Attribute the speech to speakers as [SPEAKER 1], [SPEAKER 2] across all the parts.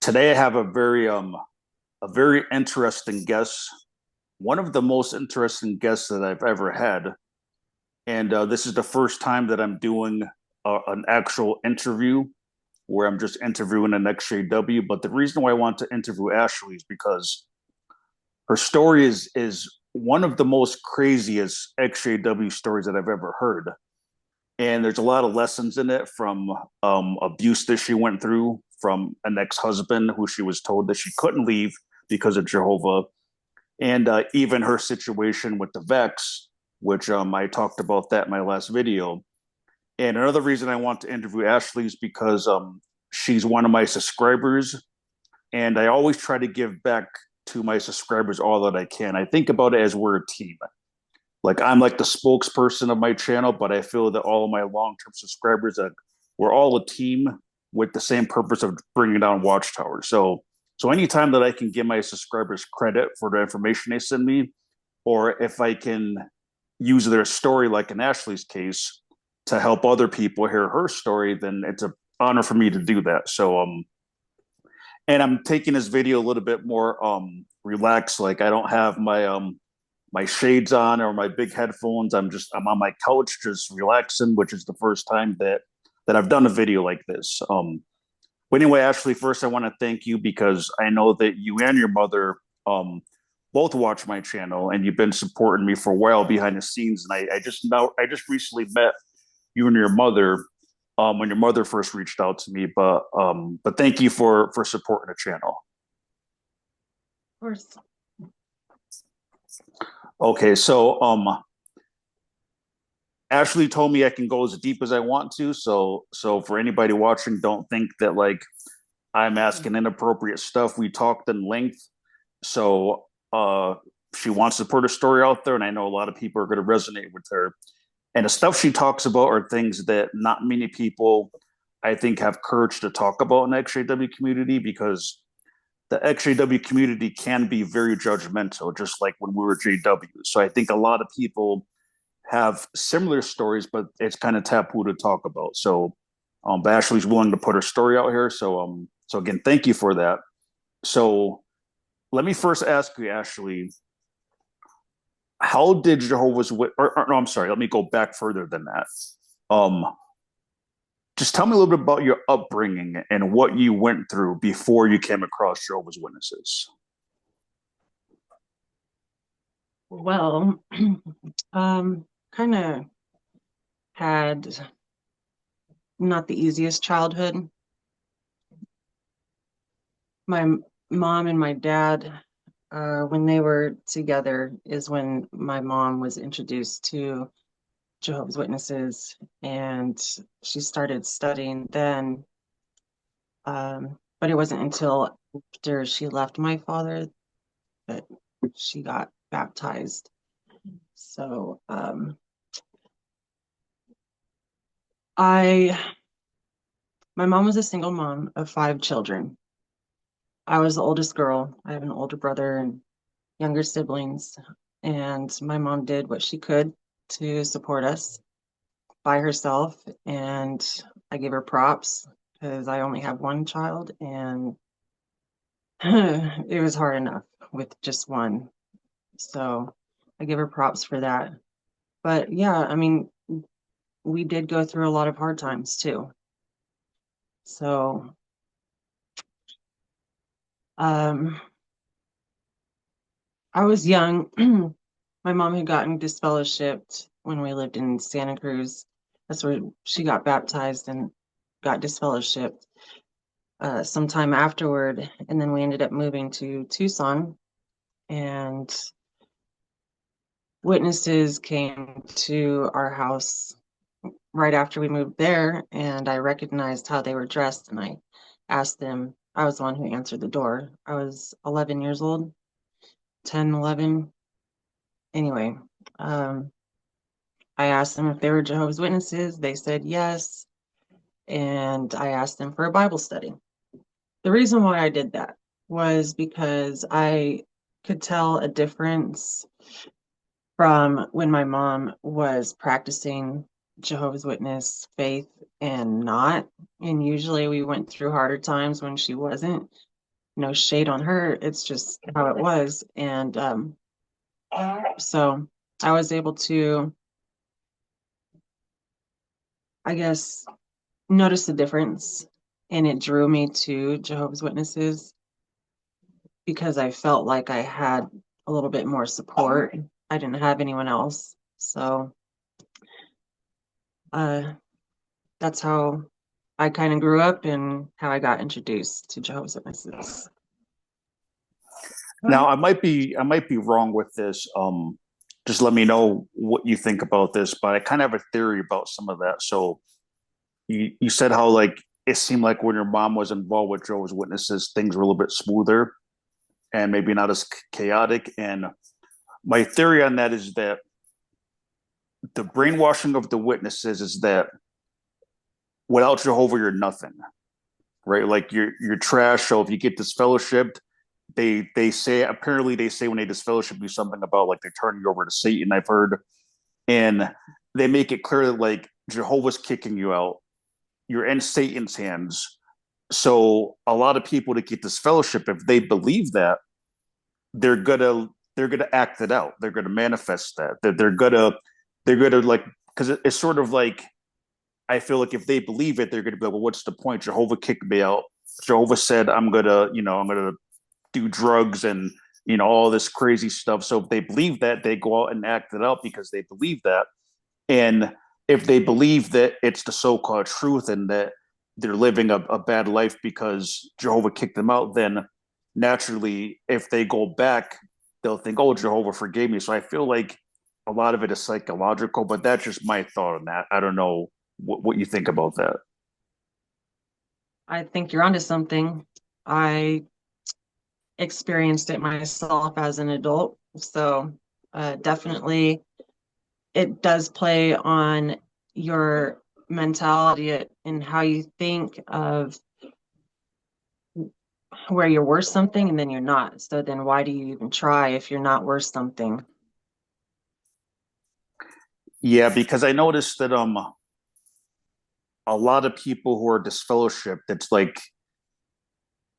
[SPEAKER 1] Today I have a very interesting guest, one of the most interesting guests that I've ever had, and this is the first time that I'm doing an actual interview where I'm just interviewing an XJW. But the reason why I want to interview Ashley is because her story is one of the most craziest XJW stories that I've ever heard, and there's a lot of lessons in it from abuse that she went through from an ex-husband who she was told that she couldn't leave because of Jehovah, and even her situation with the Vex, which I talked about that in my last video. And another reason I want to interview Ashley is because she's one of my subscribers, and I always try to give back to my subscribers all that I can. I think about it as we're a team. Like I'm like the spokesperson of my channel, but I feel that all of my long-term subscribers that we're all a team with the same purpose of bringing down watchtowers. So anytime that I can give my subscribers credit for the information they send me, or if I can use their story, like in Ashley's case, to help other people hear her story, then it's an honor for me to do that. And I'm taking this video a little bit more relaxed. Like I don't have my shades on or my big headphones. I'm on my couch just relaxing, which is the first time that I've done a video like this. But anyway, Ashley, first I want to thank you because I know that you and your mother both watch my channel and you've been supporting me for a while behind the scenes. And I just recently met you and your mother when your mother first reached out to me. But thank you for supporting the channel.
[SPEAKER 2] Of course.
[SPEAKER 1] Okay, so Ashley told me I can go as deep as I want to. So for anybody watching, don't think that like I'm asking inappropriate stuff. We talked in length. So she wants to put her story out there, and I know a lot of people are going to resonate with her. And the stuff she talks about are things that not many people, I think, have courage to talk about in the XJW community because the XJW community can be very judgmental, just like when we were JW. So I think a lot of people have similar stories, but it's kind of taboo to talk about. So, but Ashley's willing to put her story out here. So again, thank you for that. So, let me first ask you, Ashley, how did Jehovah's Witness? Or no, I'm sorry. Let me go back further than that. Um, just tell me a little bit about your upbringing and what you went through before you came across Jehovah's Witnesses.
[SPEAKER 2] Well, kind of had not the easiest childhood. My mom and my dad, when they were together, is when my mom was introduced to Jehovah's Witnesses, and she started studying then. But it wasn't until after she left my father that she got baptized. So my mom was a single mom of 5 children. I was the oldest girl. I have an older brother and younger siblings, and my mom did what she could to support us by herself, and I give her props because I only have one child, and it was hard enough with just one. So I give her props for that. But yeah, I mean, we did go through a lot of hard times too. So I was young. My mom had gotten disfellowshipped when we lived in Santa Cruz. That's where she got baptized and got disfellowshipped sometime afterward. And then we ended up moving to Tucson, and witnesses came to our house right after we moved there, and I recognized how they were dressed, and I asked them. I was the one who answered the door. I was 11 years old, 10, 11. Anyway, I asked them if they were Jehovah's Witnesses. They said yes, and I asked them for a Bible study. The reason why I did that was because I could tell a difference from when my mom was practicing Jehovah's Witness faith and not. And usually we went through harder times when she wasn't. no shade on her. It's just how it was. And so I was able to, I guess, notice the difference, and it drew me to Jehovah's Witnesses because I felt like I had a little bit more support. I didn't have anyone else. So that's how I kind of grew up and how I got introduced to Jehovah's Witnesses.
[SPEAKER 1] Now I might be wrong with this. Just let me know what you think about this, but I kind of have a theory about some of that. So you said how like it seemed like when your mom was involved with Jehovah's Witnesses, things were a little bit smoother and maybe not as chaotic. And my theory on that is that the brainwashing of the witnesses is that without Jehovah, you're nothing, right? Like you're trash. So if you get disfellowshipped, they say apparently they say when they disfellowship you something about like they turn you over to Satan. I've heard, and they make it clear that like Jehovah's kicking you out. You're in Satan's hands. So a lot of people that get this fellowship, if they believe that, they're gonna act it out. They're gonna manifest that. They're gonna like because it's sort of like I feel like if they believe it, they're gonna be like, well, what's the point? Jehovah kicked me out. Jehovah said I'm gonna do drugs and all this crazy stuff. So if they believe that, they go out and act it out because they believe that. And if they believe that it's the so-called truth and that they're living a bad life because Jehovah kicked them out, then naturally, if they go back, they'll think, "Oh, Jehovah forgave me." So I feel like a lot of it is psychological, but that's just my thought on that. I don't know what you think about that.
[SPEAKER 2] I think you're onto something. I experienced it myself as an adult. So definitely it does play on your mentality and how you think of where you're worth something and then you're not. So then why do you even try if you're not worth something?
[SPEAKER 1] Yeah, because I noticed that a lot of people who are disfellowshipped, it's like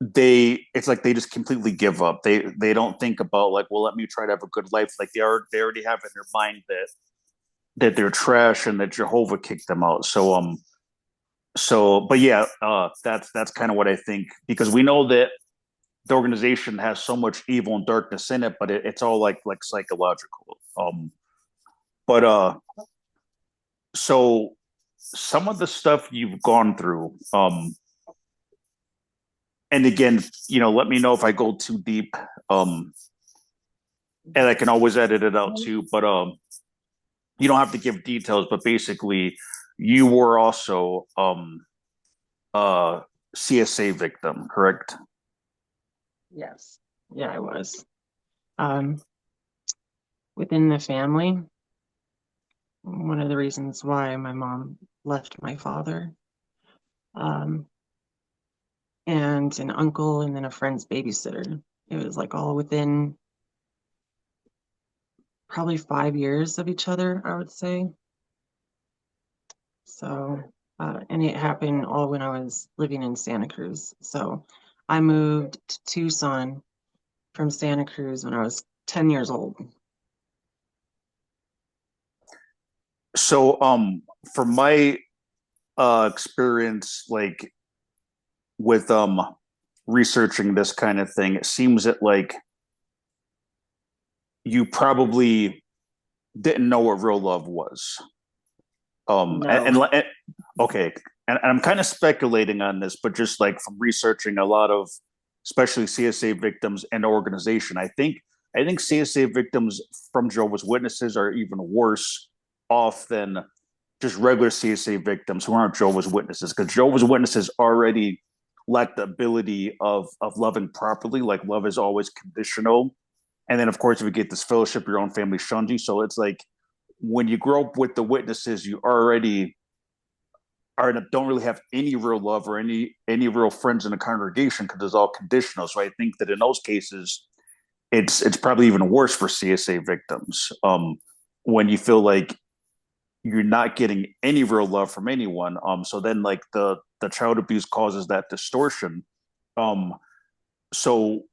[SPEAKER 1] they just completely give up. They don't think about like, well, let me try to have a good life. Like they already have in their mind that they're trash and that Jehovah kicked them out. But yeah, that's kind of what I think because we know that the organization has so much evil and darkness in it, but it's all like psychological. But so some of the stuff you've gone through, and again, let me know if I go too deep, um, and I can always edit it out too. But you don't have to give details, but basically, you were also uh CSA victim, correct?
[SPEAKER 2] Yes. Yeah, I was. Um, Within the family, one of the reasons why my mom left my father, um, and an uncle, and then a friend's babysitter. It was like all within probably 5 years of each other, I would say. So, and it happened all when I was living in Santa Cruz. So I moved to Tucson from Santa Cruz when I was 10 years old.
[SPEAKER 1] So from my experience, like with researching this kind of thing, it seems that like you probably didn't know what real love was. Um, and,
[SPEAKER 2] No.
[SPEAKER 1] and, and okay, and I'm kind of speculating on this, but just like from researching a lot of, especially CSA victims and organization, I think CSA victims from Jehovah's Witnesses are even worse off than just regular CSA victims who aren't Jehovah's Witnesses, because Jehovah's Witnesses already lack the ability of loving properly. Like love is always conditional, and then of course if you get this fellowship, your own family shuns you. So it's like when you grow up with the witnesses, you already don't really have any real love or any real friends in the congregation because it's all conditional. So I think that in those cases, it's probably even worse for CSA victims when you feel like you're not getting any real love from anyone. So then like the child abuse causes that distortion. Um, So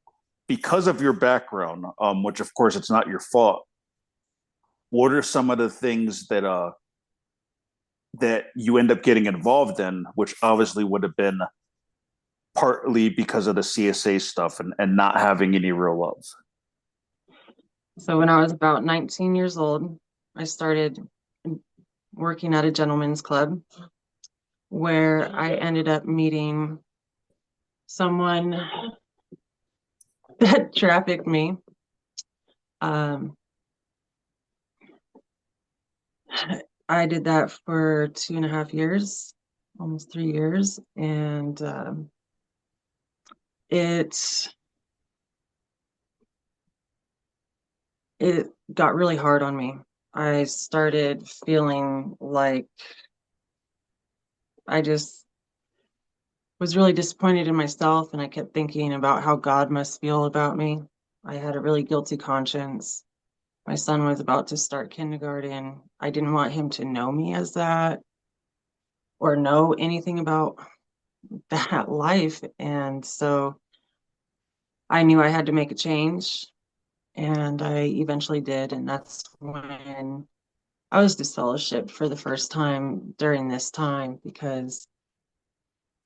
[SPEAKER 1] because of your background, which of course it's not your fault, what are some of the things that you end up getting involved in, which obviously would have been partly because of the CSA stuff and not having any real love?
[SPEAKER 2] So when I was about 19 years old, I started working at a gentleman's club where I ended up meeting someone that trafficked me. Um, I did that for 2.5 years, almost 3 years, and it it got really hard on me. I started feeling like I just was really disappointed in myself, and I kept thinking about how God must feel about me. I had a really guilty conscience. My son was about to start kindergarten. I didn't want him to know me as that or know anything about that life. And so I knew I had to make a change, and I eventually did. And that's when I was disfellowshipped for the first time during this time, because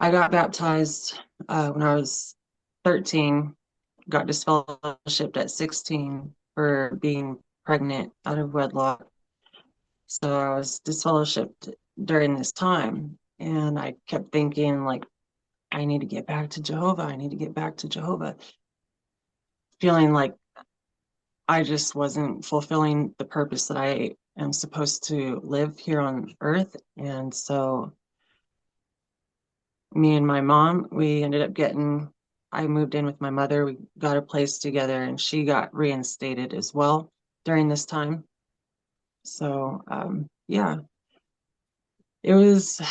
[SPEAKER 2] I got baptized when I was 13, got disfellowshipped at 16 for being pregnant out of wedlock. So I was disfellowshipped during this time. And I kept thinking, like, I need to get back to Jehovah. I need to get back to Jehovah. Feeling like I just wasn't fulfilling the purpose that I am supposed to live here on earth. And so me and my mom, we ended up I moved in with my mother. We got a place together, and she got reinstated as well during this time. So, yeah, it was,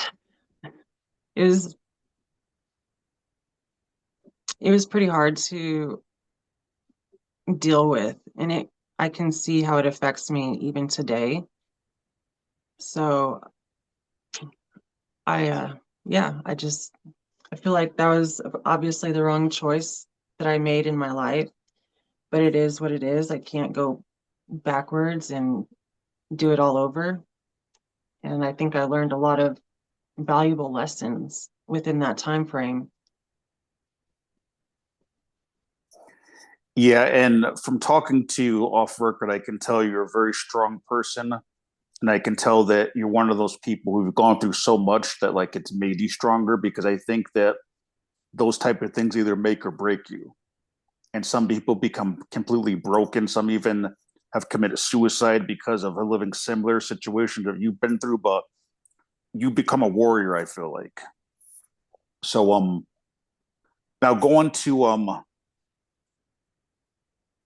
[SPEAKER 2] it was, it was pretty hard to deal with. And I can see how it affects me even today. So I, yeah, I feel like that was obviously the wrong choice that I made in my life, but it is what it is. I can't go backwards and do it all over. And I think I learned a lot of valuable lessons within that time frame.
[SPEAKER 1] Yeah, and from talking to you off record, I can tell you're a very strong person, and I can tell that you're one of those people who've gone through so much that like it's made you stronger, because I think that those type of things either make or break you. And some people become completely broken. Some even have committed suicide because of living similar situations that you've been through, but you become a warrior, I feel like. So now going to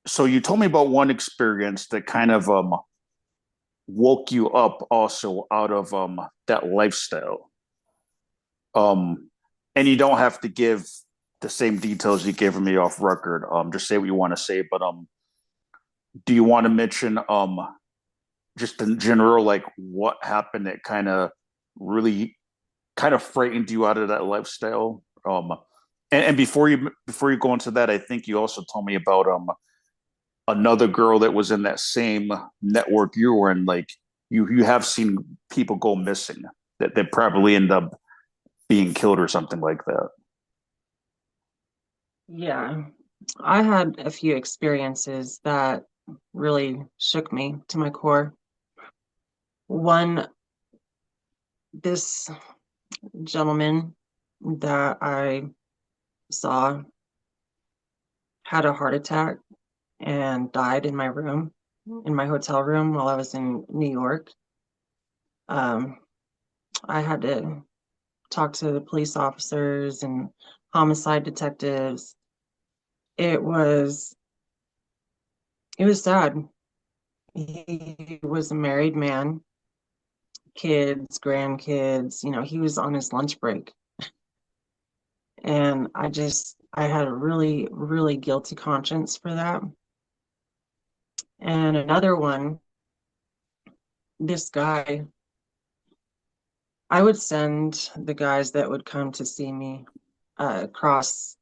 [SPEAKER 1] so you told me about one experience that kind of woke you up also out of that lifestyle. And you don't have to give the same details you gave me off record. Just say what you want to say, but do you want to mention just in general, like what happened that kind of really kind of frightened you out of that lifestyle? And before you go into that, I think you also told me about another girl that was in that same network you were in. Like you have seen people go missing that probably end up being killed or something like that.
[SPEAKER 2] Yeah, I had a few experiences that really shook me to my core. One, this gentleman that I saw had a heart attack and died in my room, in my hotel room while I was in New York. Um, I had to talk to the police officers and homicide detectives. It was it was sad. He was a married man, kids, grandkids, he was on his lunch break. And I had a really, really guilty conscience for that. And another one, this guy, I would send the guys that would come to see me across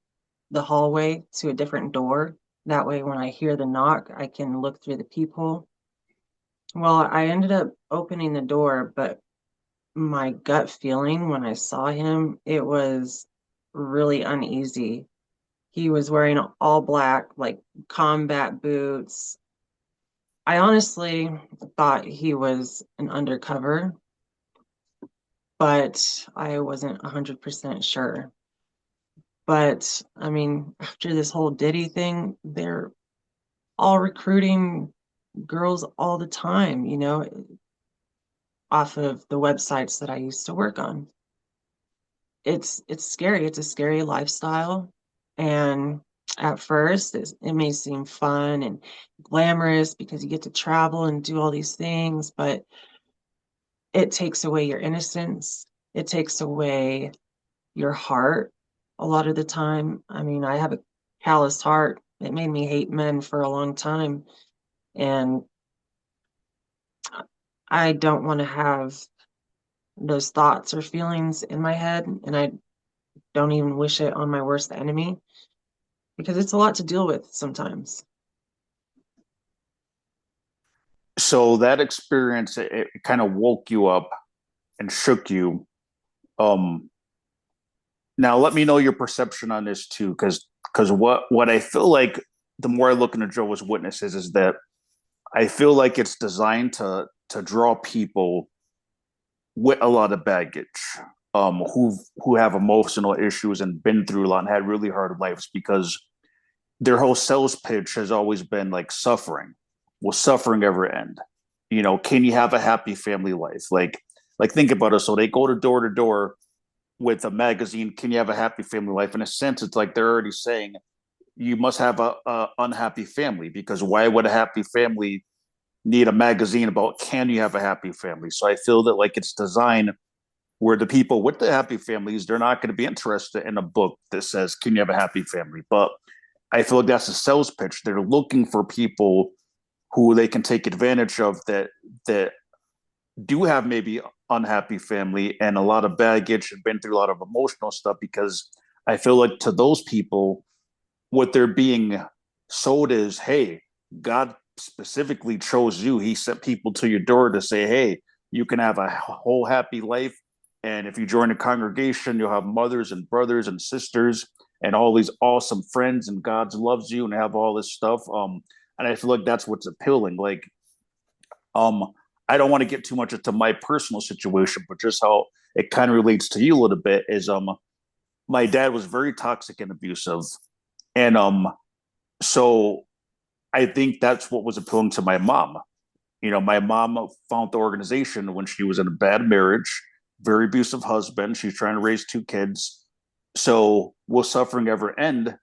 [SPEAKER 2] the hallway to a different door. That way, when I hear the knock, I can look through the peephole. Well, I ended up opening the door, but my gut feeling when I saw him, it was really uneasy. He was wearing all black, like combat boots. I honestly thought he was an undercover, but I wasn't 100% sure. But I mean, after this whole Diddy thing, they're all recruiting girls all the time, off of the websites that I used to work on. It's scary. It's a scary lifestyle. And at first, it may seem fun and glamorous because you get to travel and do all these things, but it takes away your innocence. It takes away your heart a lot of the time. I mean, I have a callous heart. It made me hate men for a long time. And I don't want to have those thoughts or feelings in my head. And I don't even wish it on my worst enemy because it's a lot to deal with sometimes.
[SPEAKER 1] So that experience, it kind of woke you up and shook you. Um, Now let me know your perception on this too, because what I feel like the more I look into Jehovah's Witnesses is that I feel like it's designed to draw people with a lot of baggage, who have emotional issues and been through a lot and had really hard lives because their whole sales pitch has always been like suffering. Will suffering ever end? Can you have a happy family life? Like think about it. So they go to door with a magazine. Can you have a happy family life? In a sense, it's like they're already saying you must have a unhappy family because why would a happy family need a magazine about can you have a happy family? So I feel that like it's designed where the people with the happy families, they're not going to be interested in a book that says can you have a happy family? But I feel like that's a sales pitch. They're looking for people who they can take advantage of that do have maybe unhappy family and a lot of baggage and been through a lot of emotional stuff because I feel like to those people, what they're being sold is, hey, God specifically chose you. He sent people to your door to say, hey, you can have a whole happy life. And if you join a congregation, you'll have mothers and brothers and sisters and all these awesome friends, and God loves you and have all this stuff. And I feel like that's what's appealing. Um, I don't want to get too much into my personal situation, but just how it kind of relates to you a little bit is my dad was very toxic and abusive. And so I think that's what was appealing to my mom. My mom found the organization when she was in a bad marriage, very abusive husband. She's trying to raise two kids. So will suffering ever end?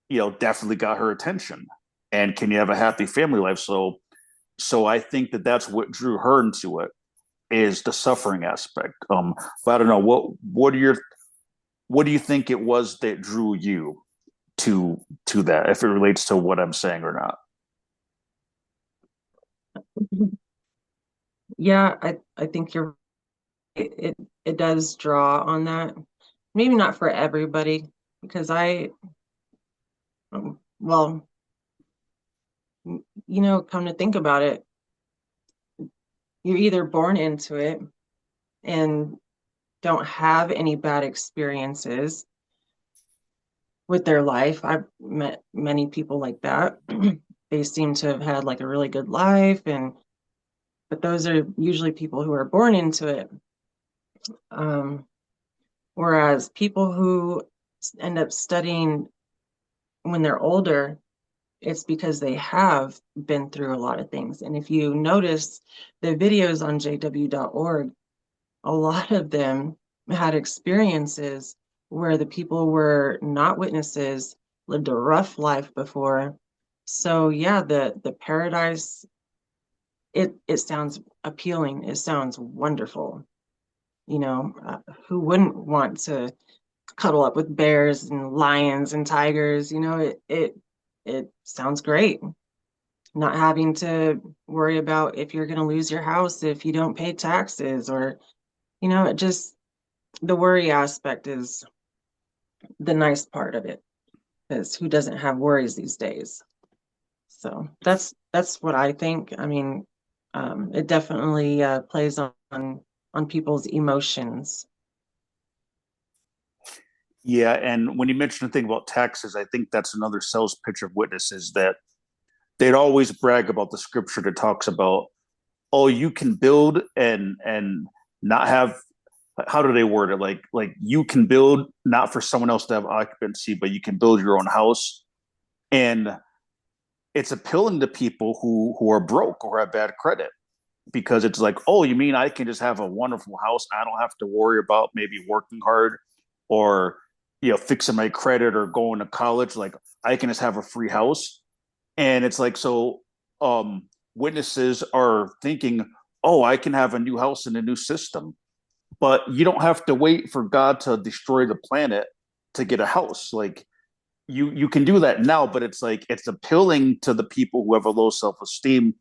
[SPEAKER 1] Definitely got her attention. And can you have a happy family life? So I think that that's what drew her into it is the suffering aspect. But I don't know what do you think it was that drew you to that, if it relates to what I'm saying or not?
[SPEAKER 2] Yeah, I think it does draw on that. Maybe not for everybody, because well, come to think about it, you're either born into it and don't have any bad experiences with their life. I've met many people like that. They seem to have had like a really good life, but those are usually people who are born into it. Um, Whereas people who end up studying when they're older, it's because they have been through a lot of things. And if you notice the videos on jw.org, a lot of them had experiences where the people were not witnesses, lived a rough life before. So yeah, the paradise, it sounds appealing. It sounds wonderful. Who wouldn't want to cuddle up with bears and lions and tigers? It sounds great. Not having to worry about if you're going to lose your house if you don't pay taxes, or it just, the worry aspect is the nice part of it. because who doesn't have worries these days? So that's what I think. I mean, it definitely plays on people's emotions.
[SPEAKER 1] Yeah, and when you mention the thing about taxes, I think that's another sales pitch of witnesses that they'd always brag about the scripture that talks about, oh, you can build and not have, how do they word it? Like you can build not for someone else to have occupancy, but you can build your own house. And it's appealing to people who are broke or have bad credit because it's like, oh, you mean I can just have a wonderful house? I don't have to worry about maybe working hard or fixing my credit or going to college. Like I can just have a free house. And it's like, so witnesses are thinking, oh, I can have a new house in a new system. But you don't have to wait for God to destroy the planet to get a house. Like you can do that now, but it's like it's appealing to the people who have a low self-esteem,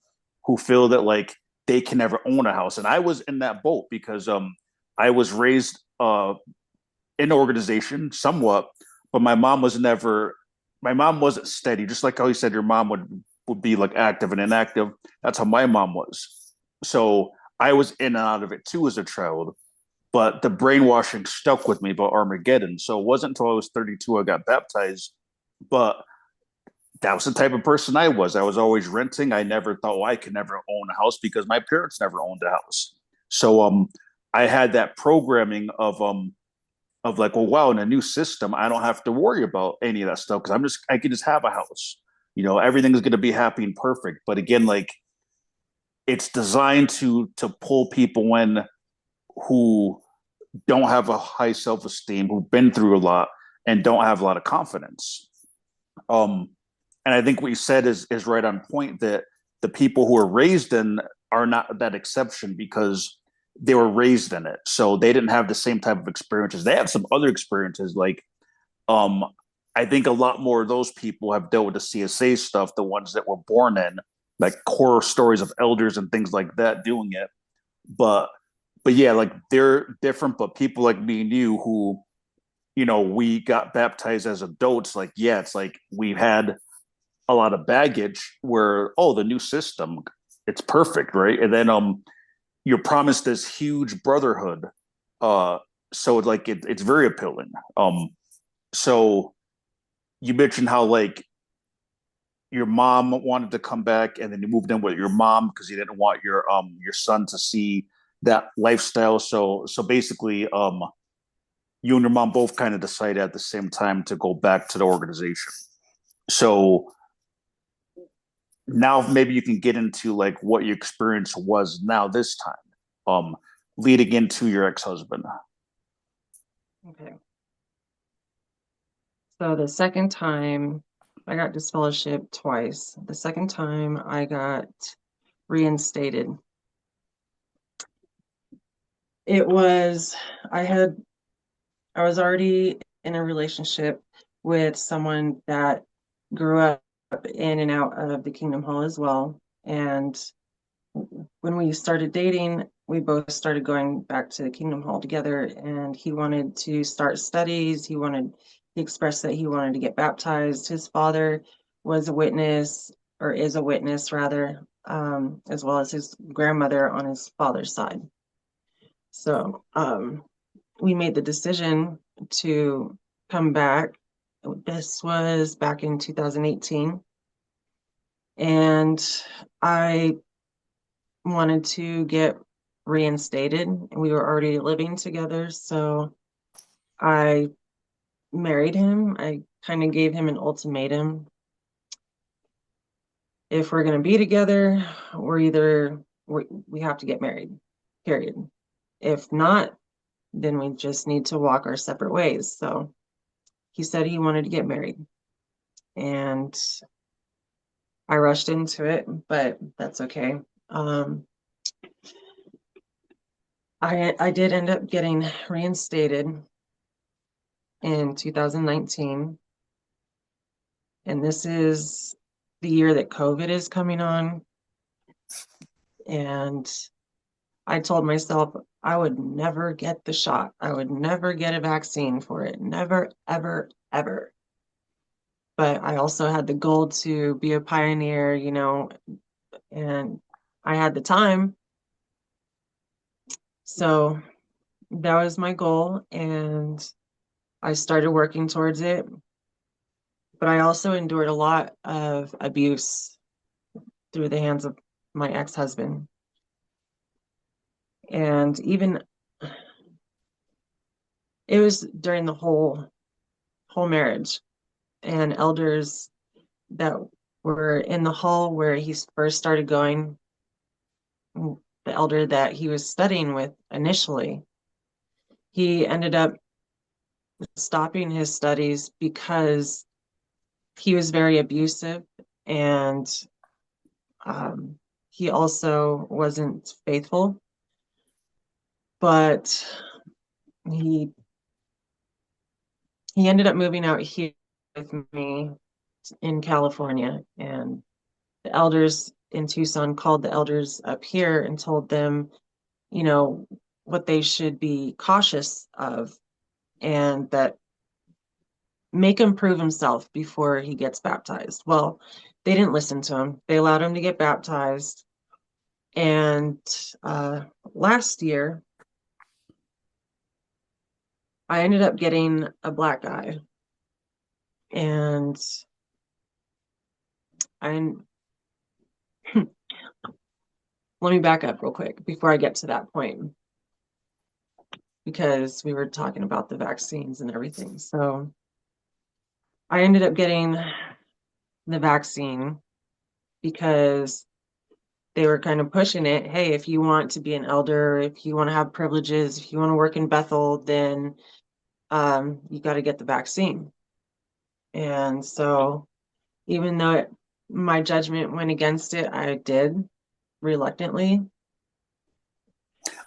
[SPEAKER 1] who feel that like they can never own a house. And I was in that boat because I was raised in an organization somewhat, but my mom wasn't steady. Just like how you said your mom would be like active and inactive. That's how my mom was. So I was in and out of it too as a child. But the brainwashing stuck with me about Armageddon. So it wasn't until I was 32 I got baptized. But that was the type of person I was. I was always renting. I never thought, well, I could never own a house because my parents never owned a house. So I had that programming of like, well, wow, in a new system, I don't have to worry about any of that stuff because I can just have a house. Everything is going to be happy and perfect. But again, like it's designed to pull people in who don't have a high self esteem, who've been through a lot and don't have a lot of confidence. Um, and I think what you said is right on point that the people who are raised in are not that exception because they were raised in it. So they didn't have the same type of experiences. They had some other experiences like um I think a lot more of those people have dealt with the CSA stuff, the ones that were born in, like horror stories of elders and things like that doing it. But but yeah, like they're different, but people like me and you who, we got baptized as adults, like, yeah, it's like we've had a lot of baggage where, oh, the new system, it's perfect, right? And then you're promised this huge brotherhood. Uh so like it's very appealing. So you mentioned how like your mom wanted to come back and then you moved in with your mom because you didn't want your son to see that lifestyle. So basically you and your mom both kind of decided at the same time to go back to the organization. So now maybe you can get into like what your experience was now this time, leading into your ex-husband.
[SPEAKER 2] Okay. So the second time I got disfellowshipped twice. The second time I got reinstated. It was I was already in a relationship with someone that grew up in and out of the Kingdom Hall as well. And when we started dating, we both started going back to the Kingdom Hall together. And he wanted to start studies. He expressed that he wanted to get baptized. His father was a witness, or is a witness rather, as well as his grandmother on his father's side. So we made the decision to come back. This was back in 2018. And I wanted to get reinstated. We were already living together. So I married him. I kind of gave him an ultimatum. If we're going to be together, we have to get married, period. If not, then we just need to walk our separate ways. So he said he wanted to get married. And I rushed into it, but that's okay. I did end up getting reinstated in 2019. And this is the year that COVID is coming on. And I told myself I would never get the shot. I would never get a vaccine for it. Never, ever, ever. but I also had the goal to be a pioneer, and I had the time. So that was my goal, and I started working towards it. But I also endured a lot of abuse through the hands of my ex-husband. And even it was during the whole marriage, and elders that were in the hall where he first started going, the elder that he was studying with initially, he ended up stopping his studies because he was very abusive, and um, he also wasn't faithful. But he he ended up moving out here with me in California, and the elders in Tucson called the elders up here and told them, you know, what they should be cautious of, and that make him prove himself before he gets baptized. Well, they didn't listen to him. They allowed him to get baptized. And last year, I ended up getting a black eye. And I let me back up real quick before I get to that point, because we were talking about the vaccines and everything. So I ended up getting the vaccine because they were kind of pushing it. Hey, if you want to be an elder, if you want to have privileges, if you want to work in Bethel, then you got to get the vaccine. And so even though my judgment went against it, I did reluctantly.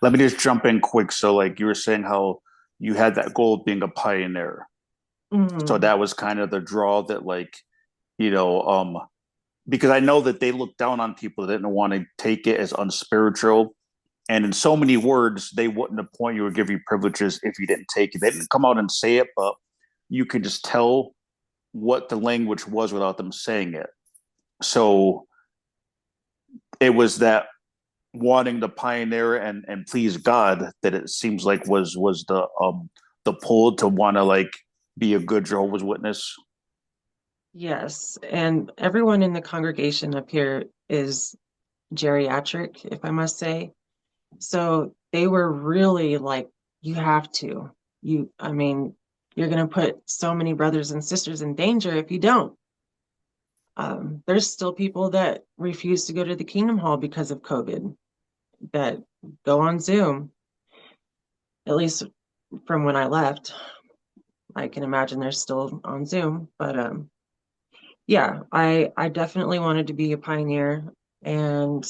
[SPEAKER 1] Let me just jump in quick. So, like you were saying, how you had that goal of being a pioneer. So
[SPEAKER 2] Mhm.
[SPEAKER 1] that was kind of the draw that, like, you know, because I know that they looked down on people that didn't want to take it as unspiritual. And in so many words, they wouldn't appoint you or give you privileges if you didn't take it. They didn't come out and say it, but you could just tell what the language was without them saying it. So it was that wanting to pioneer and please God that it seems like was the pull to want to like be a good Jehovah's Witness.
[SPEAKER 2] Yes, and everyone in the congregation up here is geriatric, if I must say. So they were really like, you have to. I mean, you're going to put so many brothers and sisters in danger if you don't. There's still people that refuse to go to the Kingdom Hall because of COVID, that go on Zoom, at least from when I left. I can imagine they're still on Zoom, but yeah, I definitely wanted to be a pioneer, and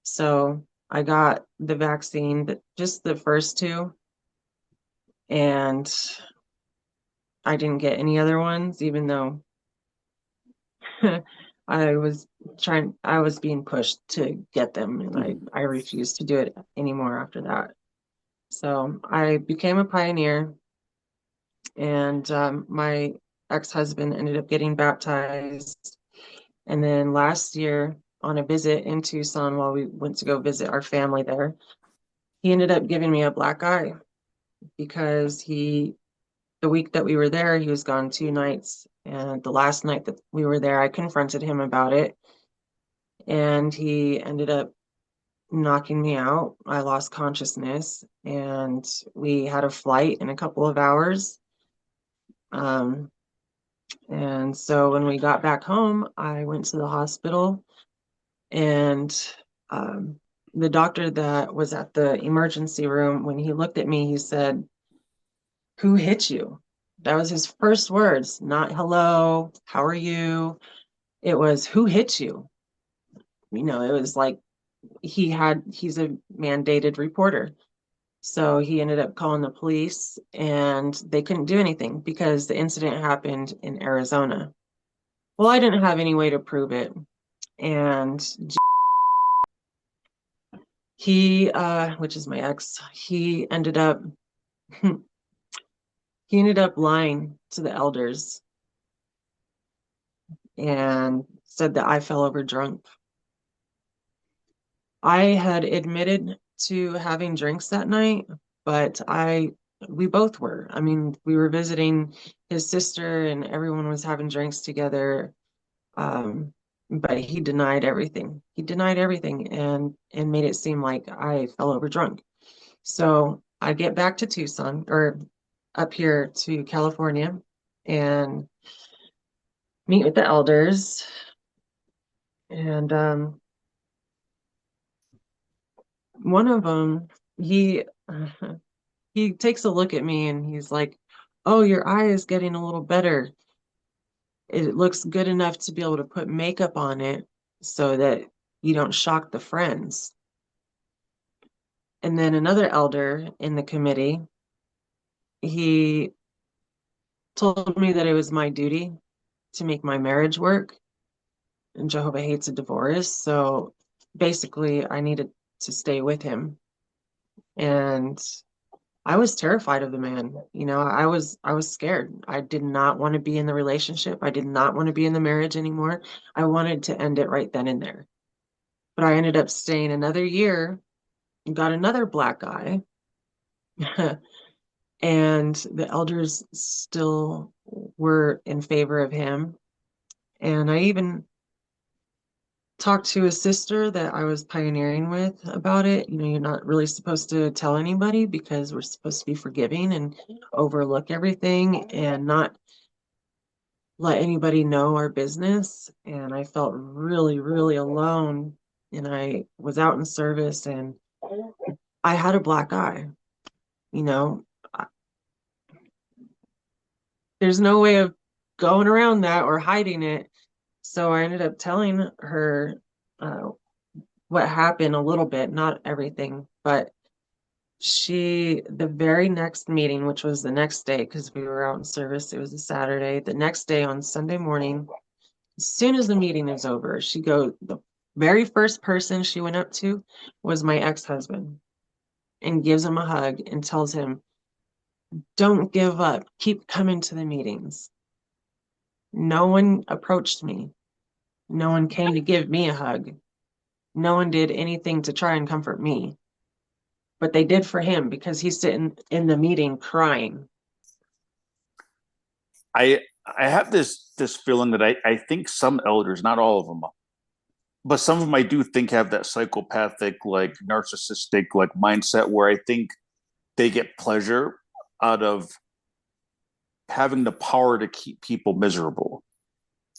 [SPEAKER 2] so I got the vaccine, just the first two, and I didn't get any other ones, even though I was being pushed to get them, and I refused to do it anymore after that. So I became a pioneer, and my ex-husband ended up getting baptized. And then last year, on a visit in Tucson, while we went to go visit our family there, he ended up giving me a black eye because the week that we were there, he was gone 2 nights. And the last night that we were there, I confronted him about it. And he ended up knocking me out. I lost consciousness, and we had a flight in a couple of hours. Um, and so when we got back home, I went to the hospital, and um, the doctor that was at the emergency room, when he looked at me, he said, "Who hit you?" That was his first words, not hello, how are you? It was, "Who hit you?" It was like he's a mandated reporter. So he ended up calling the police, and they couldn't do anything because the incident happened in Arizona. Well, I didn't have any way to prove it. And which is my ex, he ended up lying to the elders. and said that I fell over drunk. I had admitted to having drinks that night, but we both were. I mean, we were visiting his sister and everyone was having drinks together. But he denied everything. He denied everything and made it seem like I fell over drunk. So I get back to Tucson or up here to California and meet with the elders. And one of them, he he takes a look at me and he's like, "Oh, your eye is getting a little better. It looks good enough to be able to put makeup on it so that you don't shock the friends." And then another elder in the committee, he told me that it was my duty to make my marriage work, and Jehovah hates a divorce. So basically, I needed to stay with him. And I was terrified of the man. You know, I was scared. I did not want to be in the relationship. I did not want to be in the marriage anymore. I wanted to end it right then and there. But I ended up staying another year and got another black eye. And the elders still were in favor of him. And I even talked to a sister that I was pioneering with about it. You know, you're not really supposed to tell anybody because we're supposed to be forgiving and overlook everything and not let anybody know our business. And I felt really, really alone. And I was out in service and I had a black eye. You know, there's no way of going around that or hiding it. So I ended up telling her uh, what happened a little bit, not everything, but the very next meeting, which was the next day, because we were out in service, it was a Saturday. The next day on Sunday morning, as soon as the meeting is over, the very first person she went up to was my ex-husband and gives him a hug and tells him, "Don't give up. Keep coming to the meetings." No one approached me. No one came to give me a hug. No one did anything to try and comfort me. But they did for him because he's sitting in the meeting crying.
[SPEAKER 1] I have this feeling that I think some elders, not all of them, but some of them I do think have that psychopathic, like narcissistic, like mindset where I think they get pleasure out of having the power to keep people miserable.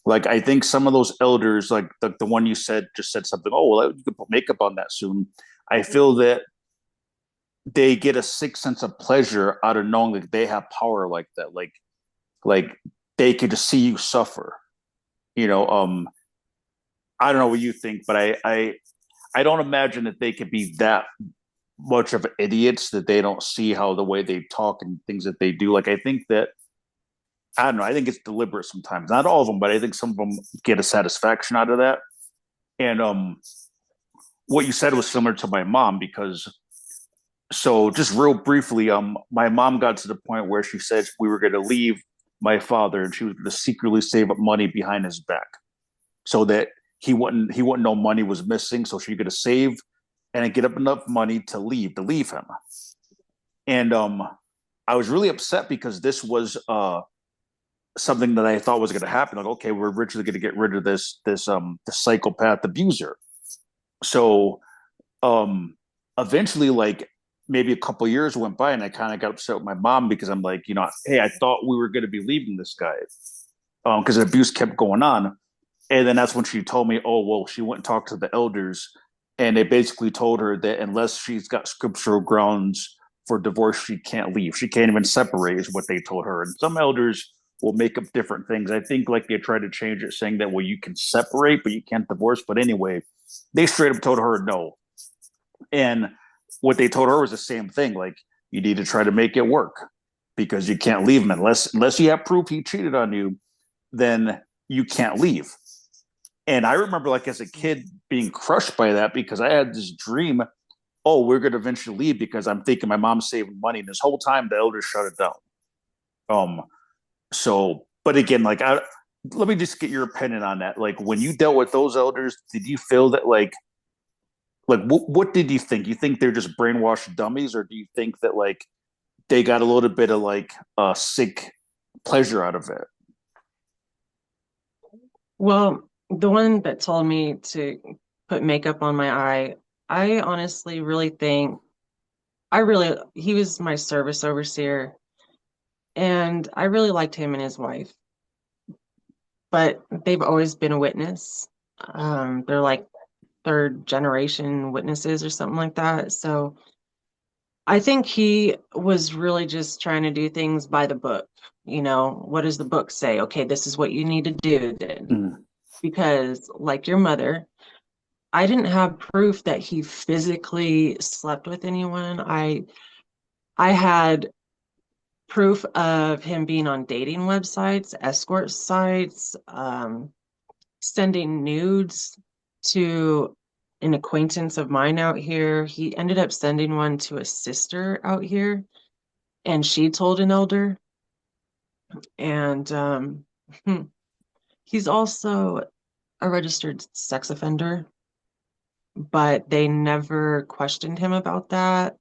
[SPEAKER 1] Like I think some of those elders, like the one you said, just said something. Oh well, you can put makeup on that soon. I feel that they get a sick sense of pleasure out of knowing that they have power like that. Like they could just see you suffer. You know, I don't know what you think, but I don't imagine that they could be that much of idiots that they don't see how the way they talk and things that they do. Like I think that I don't know. I think it's deliberate sometimes. Not all of them, but I think some of them get a satisfaction out of that. And what you said was similar to my mom because so just real briefly, my mom got to the point where she said we were going to leave my father and she was going to secretly save up money behind his back so that he wouldn't know money was missing. So she's going to save and get up enough money to leave him. And I was really upset because this was something that I thought was going to happen. Like, okay, we're originally going to get rid of the psychopath abuser. So eventually, like maybe a couple years went by, and I kind of got upset with my mom because I'm like, hey, I thought we were going to be leaving this guy because the abuse kept going on. And then that's when she told me, oh, well, she went and talked to the elders, and they basically told her that unless she's got scriptural grounds for divorce, she can't leave. She can't even separate, is what they told her. And some elders will make up different things. I think like they tried to change it, saying that, well, you can separate, but you can't divorce. But anyway, they straight up told her no. And what they told her was the same thing. Like, you need to try to make it work because you can't leave him unless you have proof he cheated on you, then you can't leave. And I remember, like, as a kid being crushed by that because I had this dream, oh, we're going to eventually leave because I'm thinking my mom's saving money. And this whole time, the elders shut it down. Um, so, but again, like, let me just get your opinion on that. Like when you dealt with those elders, did you feel that like what did you think? You think they're just brainwashed dummies, or do you think that like they got a little bit of like sick pleasure out of it?
[SPEAKER 2] Well, the one that told me to put makeup on my eye, I honestly really think he was my service overseer, and I really liked him and his wife, but they've always been a witness. They're like third generation witnesses or something like that. So I think he was really just trying to do things by the book. You know, what does the book say? Okay, this is what you need to do then.
[SPEAKER 1] Mm.
[SPEAKER 2] Because, like your mother, I didn't have proof that he physically slept with anyone. I had proof of him being on dating websites, escort sites, sending nudes to an acquaintance of mine out here. He ended up sending one to a sister out here, and she told an elder. And he's also a registered sex offender, but they never questioned him about that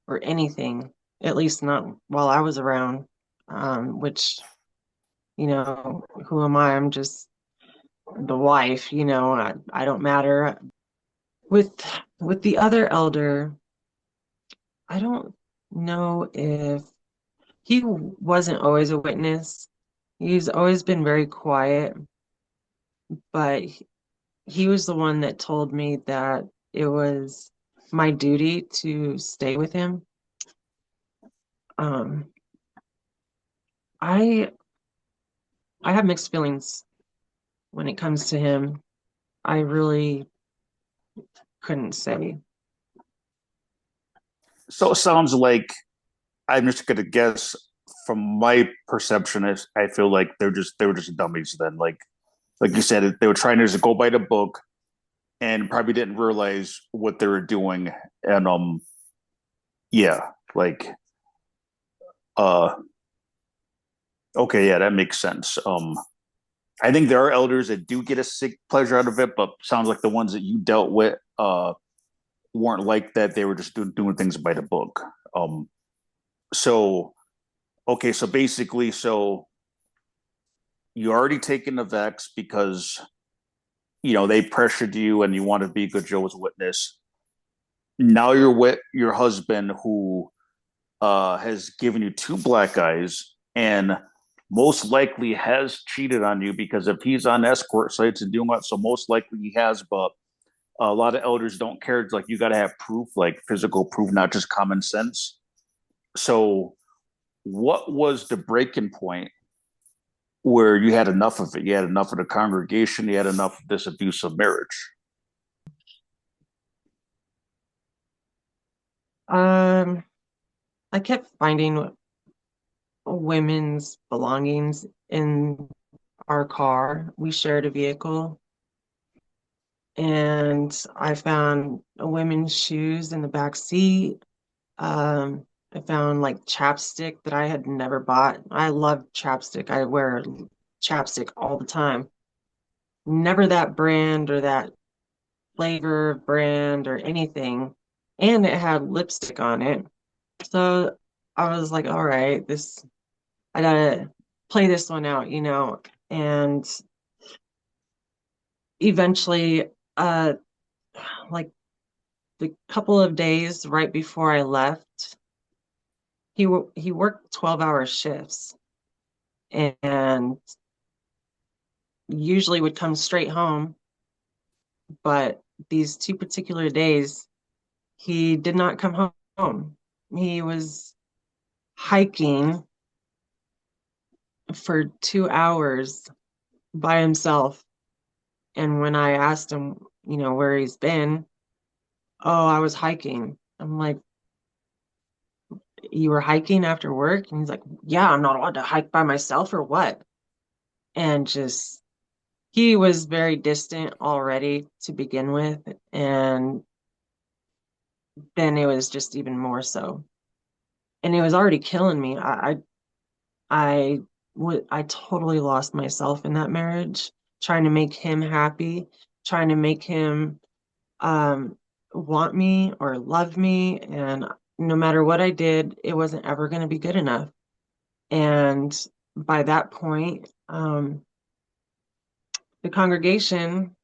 [SPEAKER 2] or anything, at least not while I was around. Which, who am I? I'm just the wife, I don't matter. With with the other elder, I don't know if he wasn't always a witness. He's always been very quiet, but he was the one that told me that it was my duty to stay with him. Um, I I have mixed feelings when it comes to him. I really couldn't say.
[SPEAKER 1] So it sounds like I'm just gonna guess from my perception is I feel like they were just dummies then. Like you said, they were trying to just go by the book and probably didn't realize what they were doing. And yeah, like uh okay, yeah, that makes sense. I think there are elders that do get a sick pleasure out of it, but sounds like the ones that you dealt with weren't like that. They were just doing things by the book. So okay, so basically, so you already taken the vex because they pressured you and you want to be a good Jehovah's Witness. Now you're with your husband who has given you two black eyes and most likely has cheated on you because if he's on escort sites and doing that, so most likely he has, but a lot of elders don't care. It's like you got to have proof, like physical proof, not just common sense. So, what was the breaking point where you had enough of it? You had enough of the congregation, you had enough of this abusive marriage.
[SPEAKER 2] Um, I kept finding women's belongings in our car. We shared a vehicle, and I found a women's shoes in the back seat. I found like chapstick that I had never bought. I love chapstick. I wear chapstick all the time. Never that brand or that flavor brand or anything. And it had lipstick on it. So I was like, all right, I gotta play this one out, And eventually, like the couple of days right before I left, he worked 12-hour shifts and usually would come straight home, but these two particular days he did not come home. He was hiking for 2 hours by himself. And when I asked him, where he's been, oh, I was hiking. I'm like, you were hiking after work? And he's like, yeah, I'm not allowed to hike by myself or what? And just, he was very distant already to begin with. And then it was just even more so. And it was already killing me. I I totally lost myself in that marriage, trying to make him happy, trying to make him um, want me or love me. And no matter what I did, it wasn't ever going to be good enough. And by that point, the congregation,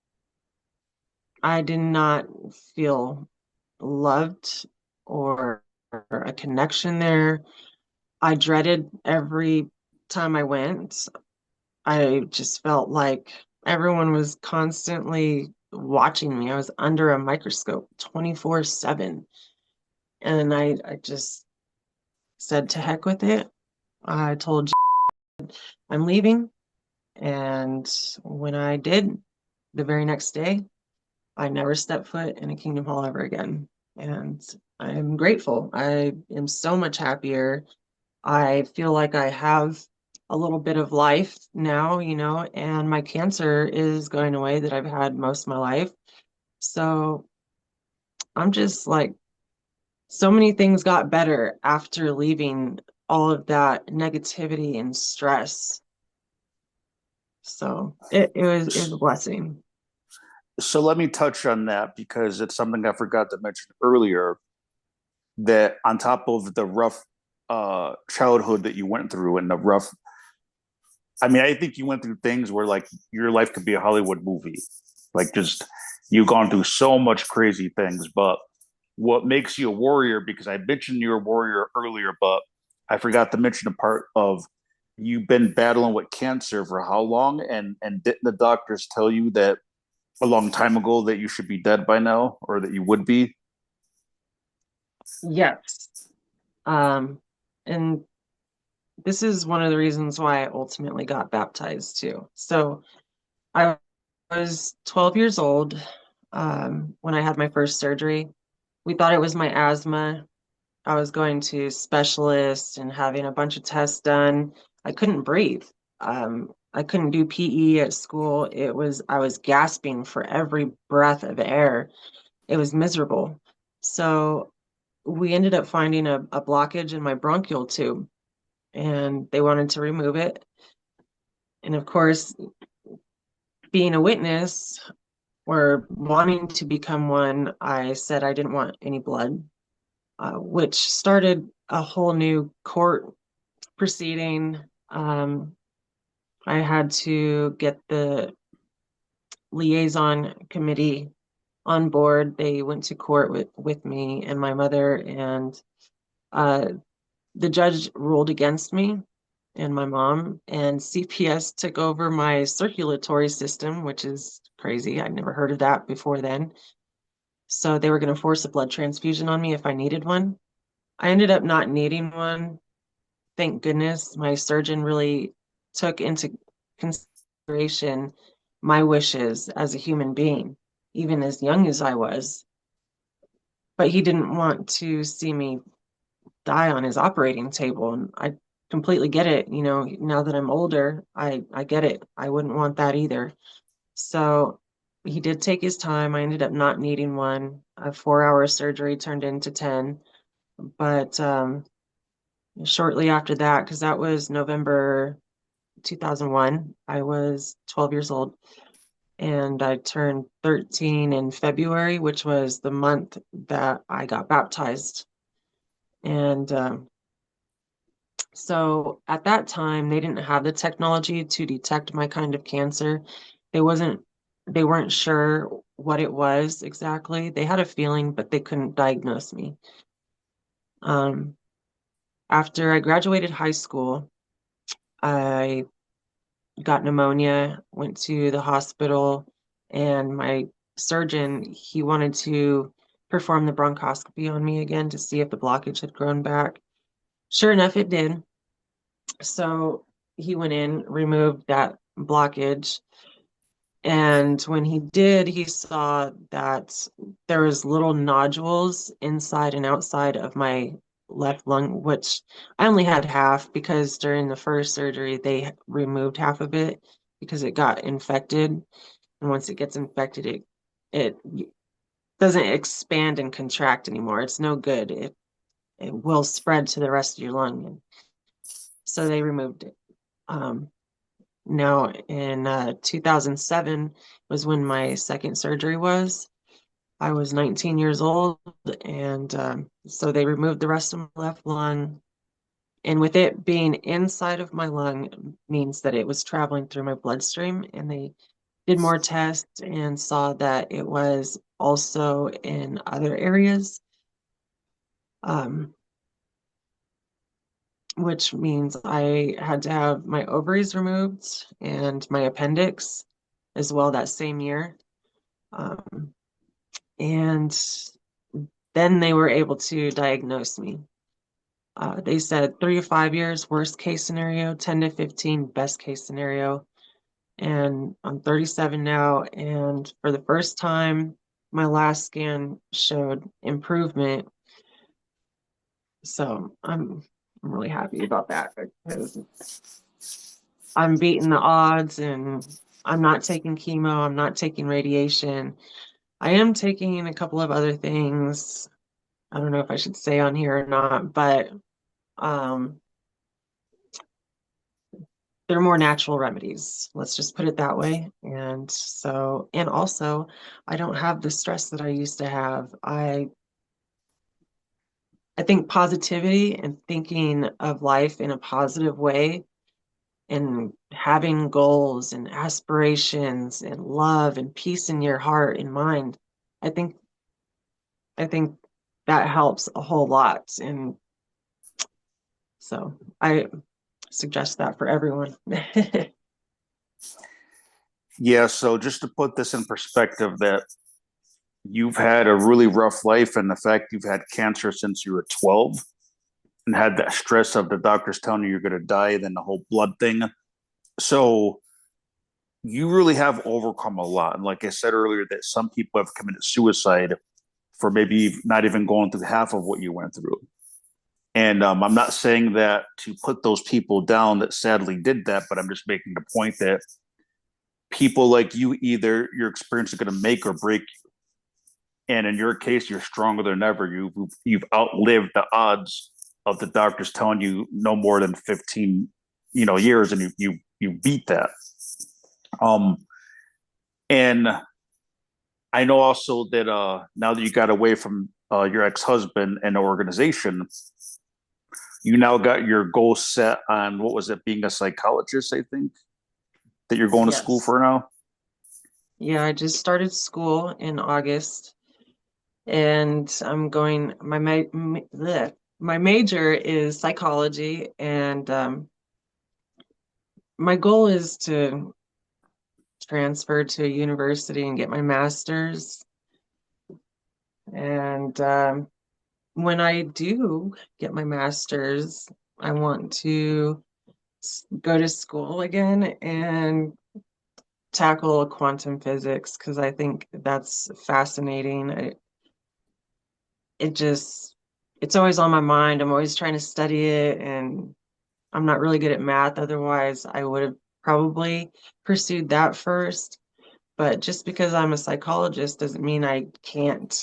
[SPEAKER 2] I did not feel loved or a connection there. I dreaded every time I went. I just felt like everyone was constantly watching me. I was under a microscope 24/7. And I just said, to heck with it. I told I'm leaving. And when I did, the very next day, I never stepped foot in a Kingdom Hall ever again. And I'm grateful. I am so much happier. I feel like I have a little bit of life now, and my cancer is going away that I've had most of my life. So I'm just like, so many things got better after leaving all of that negativity and stress. So it was a blessing.
[SPEAKER 1] So let me touch on that because it's something I forgot to mention earlier. That on top of the rough childhood that you went through and the rough, I mean, I think you went through things where like your life could be a Hollywood movie. Like just you've gone through so much crazy things, but what makes you a warrior, because I mentioned you're a warrior earlier, but I forgot to mention a part of you've been battling with cancer for how long? And didn't the doctors tell you that a long time ago that you should be dead by now or that you would be?
[SPEAKER 2] Yes. Um, and this is one of the reasons why I ultimately got baptized too. So I was 12 years old when I had my first surgery. We thought it was my asthma. I was going to specialists and having a bunch of tests done. I couldn't breathe. I couldn't do PE at school. I was gasping for every breath of air. It was miserable. So we ended up finding a blockage in my bronchial tube, and they wanted to remove it. And of course, being a witness or wanting to become one, I said I didn't want any blood, which started a whole new court proceeding. I had to get the liaison committee on board. They went to court with me and my mother, and uh, the judge ruled against me and my mom, and CPS took over my circulatory system, which is crazy. I'd never heard of that before then. So they were going to force a blood transfusion on me if I needed one. I ended up not needing one. Thank goodness. My surgeon really took into consideration my wishes as a human being, even as young as I was. But he didn't want to see me die on his operating table. And I completely get it. Now that I'm older, I get it. I wouldn't want that either. So he did take his time. I ended up not needing one. A 4-hour surgery turned into 10. But shortly after that, because that was November 2001, I was 12 years old. And I turned 13 in February, which was the month that I got baptized. And so at that time, they didn't have the technology to detect my kind of cancer. They wasn't, they weren't sure what it was exactly. They had a feeling, but they couldn't diagnose me. Um, After I graduated high school, I got pneumonia, went to the hospital, and my surgeon, he wanted to perform the bronchoscopy on me again to see if the blockage had grown back. Sure enough, it did. So he went in, removed that blockage. And when he did, he saw that there was little nodules inside and outside of my left lung, which I only had half because during the first surgery, they removed half of it because it got infected. And once it gets infected, it doesn't expand and contract anymore. It's no good. It will spread to the rest of your lung. So they removed it. Now in 2007 was when my second surgery was. I was 19 years old, and so they removed the rest of my left lung. And with it being inside of my lung means that it was traveling through my bloodstream, and they did more tests and saw that it was also in other areas, um, which means I had to have my ovaries removed and my appendix as well that same year. Um, and then they were able to diagnose me. They said 3 to 5 years, worst case scenario, 10 to 15, best case scenario. And I'm 37 now. And for the first time, my last scan showed improvement. So I'm really happy about that because I'm beating the odds, and I'm not taking chemo, I'm not taking radiation. I am taking a couple of other things. I don't know if I should say on here or not, but um, they're more natural remedies. Let's just put it that way. And so, and also, I don't have the stress that I used to have. I think positivity and thinking of life in a positive way and having goals and aspirations and love and peace in your heart and mind. I think I think that helps a whole lot. And so I suggest that for everyone.
[SPEAKER 1] Yeah, so just to put this in perspective, that you've had a really rough life, and the fact you've had cancer since you were 12 and had that stress of the doctors telling you you're going to die, then the whole blood thing. So you really have overcome a lot. And like I said earlier, that some people have committed suicide for maybe not even going through half of what you went through. And I'm not saying that to put those people down that sadly did that, but I'm just making the point that people like you, either your experience is going to make or break you. And in your case, you're stronger than ever. You've outlived the odds of the doctors telling you no more than 15, years, and you beat that. Um, and I know also that now that you got away from your ex husband and the organization, you now got your goal set on, what was it, being a psychologist, I think, that you're going to school
[SPEAKER 2] Yes.
[SPEAKER 1] for now.
[SPEAKER 2] Yeah, I just started school in August, and I'm going my major is psychology, and my goal is to transfer to a university and get my master's. And when I do get my master's, I want to go to school again and tackle quantum physics because I think that's fascinating. It just, it's always on my mind. I'm always trying to study it, and I'm not really good at math. Otherwise, I would have probably pursued that first. But just because I'm a psychologist doesn't mean I can't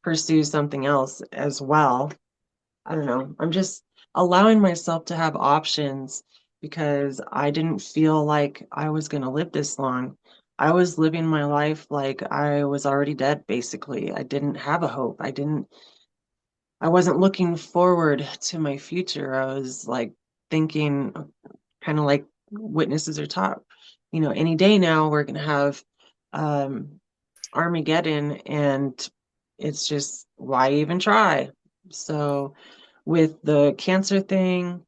[SPEAKER 2] pursue something else as well. I don't know. I'm just allowing myself to have options because I didn't feel like I was going to live this long. I was living my life like I was already dead, basically. I didn't have a hope. I wasn't looking forward to my future. I was like thinking, kind of like witnesses are taught, any day now we're going to have um, Armageddon, and it's just, why even try? So, with the cancer thing,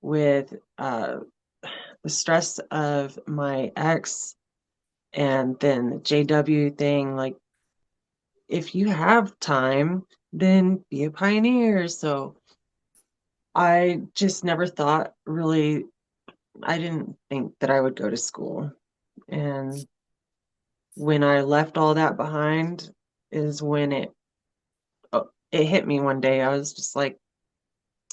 [SPEAKER 2] with the stress of my ex, and then the JW thing, like, if you have time, then be a pioneer. So I just never thought really, I didn't think that I would go to school. And when I left all that behind is when it hit me one day. I was just like,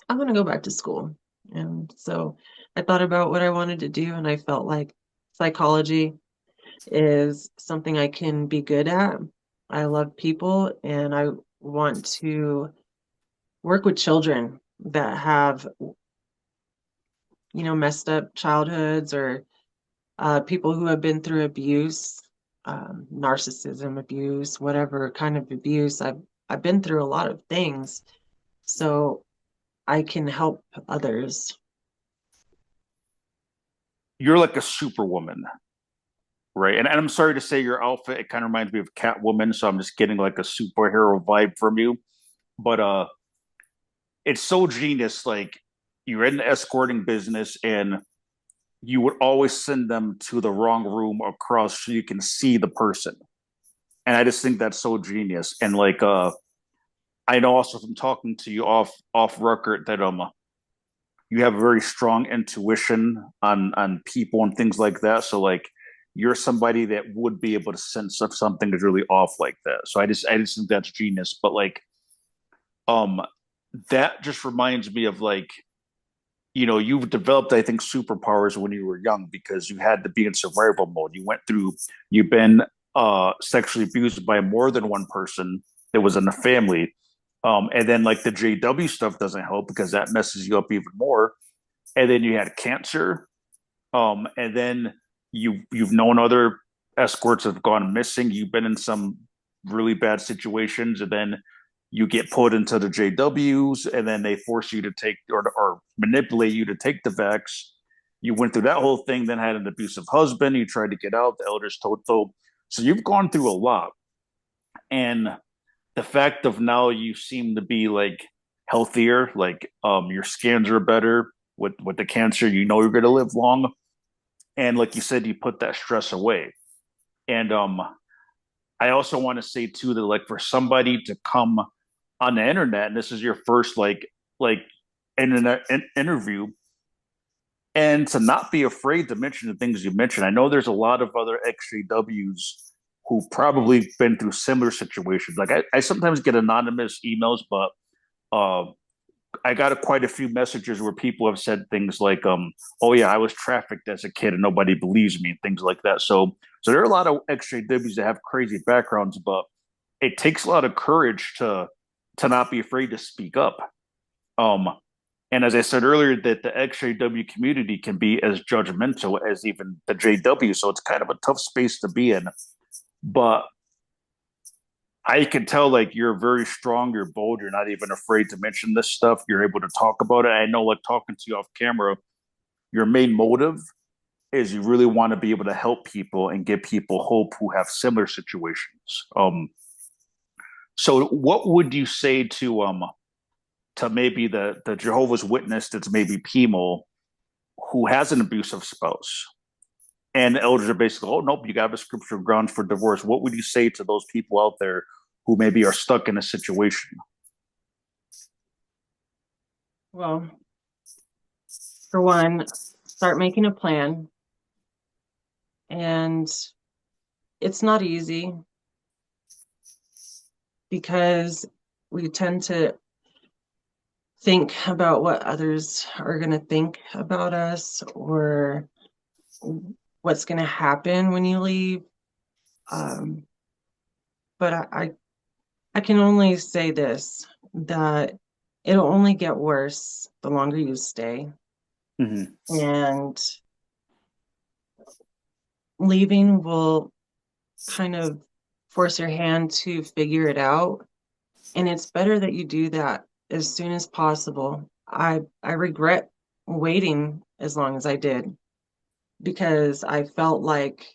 [SPEAKER 2] I'm going to go back to school. And so I thought about what I wanted to do, and I felt like psychology is something I can be good at. I love people, and I want to work with children that have messed up childhoods, or people who have been through abuse, narcissism abuse, whatever kind of abuse. I've been through a lot of things, so I can help others.
[SPEAKER 1] You're like a superwoman, right? And I'm sorry to say your outfit, it kind of reminds me of Catwoman, so I'm just getting like a superhero vibe from you. But it's so genius. Like you're in the escorting business and you would always send them to the wrong room across so you can see the person. And I just think that's so genius. And like I know also from talking to you off record that you have a very strong intuition on people and things like that. So like you're somebody that would be able to sense if something is really off like that. So I just think that's genius. But like um that just reminds me of like, you've developed, I think, superpowers when you were young because you had to be in survival mode. You've been sexually abused by more than one person that was in the family. And then like the JW stuff doesn't help because that messes you up even more. And then you had cancer. And then you've known other escorts have gone missing. You've been in some really bad situations, and then you get put into the JWs, and then they force you to take or manipulate you to take the vax. You went through that whole thing, then had an abusive husband. You tried to get out. The elders told so you've gone through a lot, and the fact of now you seem to be like healthier, like your scans are better with the cancer. You know you're going to live long, and like you said, you put that stress away. And I also want to say too that like for somebody to come on the internet and this is your first like internet interview and to not be afraid to mention the things you mentioned. I know there's a lot of other XJWs who probably been through similar situations. Like I sometimes get anonymous emails, but uh, I got quite a few messages where people have said things like, "Oh yeah, I was trafficked as a kid and nobody believes me," and things like that. So there are a lot of XJWs that have crazy backgrounds, but it takes a lot of courage to not be afraid to speak up. Um, and as I said earlier, that the XJW community can be as judgmental as even the JW, so it's kind of a tough space to be in. But I can tell like you're very strong, you're bold, you're not even afraid to mention this stuff. You're able to talk about it. I know like talking to you off camera, your main motive is you really want to be able to help people and give people hope who have similar situations. So what would you say to maybe the Jehovah's Witness that's maybe Pimo who has an abusive spouse? And the elders are basically, oh nope, you got a scriptural grounds for divorce. What would you say to those people out there who maybe are stuck in a situation?
[SPEAKER 2] Well, for one, start making a plan. And it's not easy because we tend to think about what others are going to think about us, or what's going to happen when you leave. Um, but I can only say this, that it'll only get worse the longer you stay.
[SPEAKER 1] Mm-hmm.
[SPEAKER 2] And leaving will kind of force your hand to figure it out. And it's better that you do that as soon as possible. I regret waiting as long as I did, because I felt like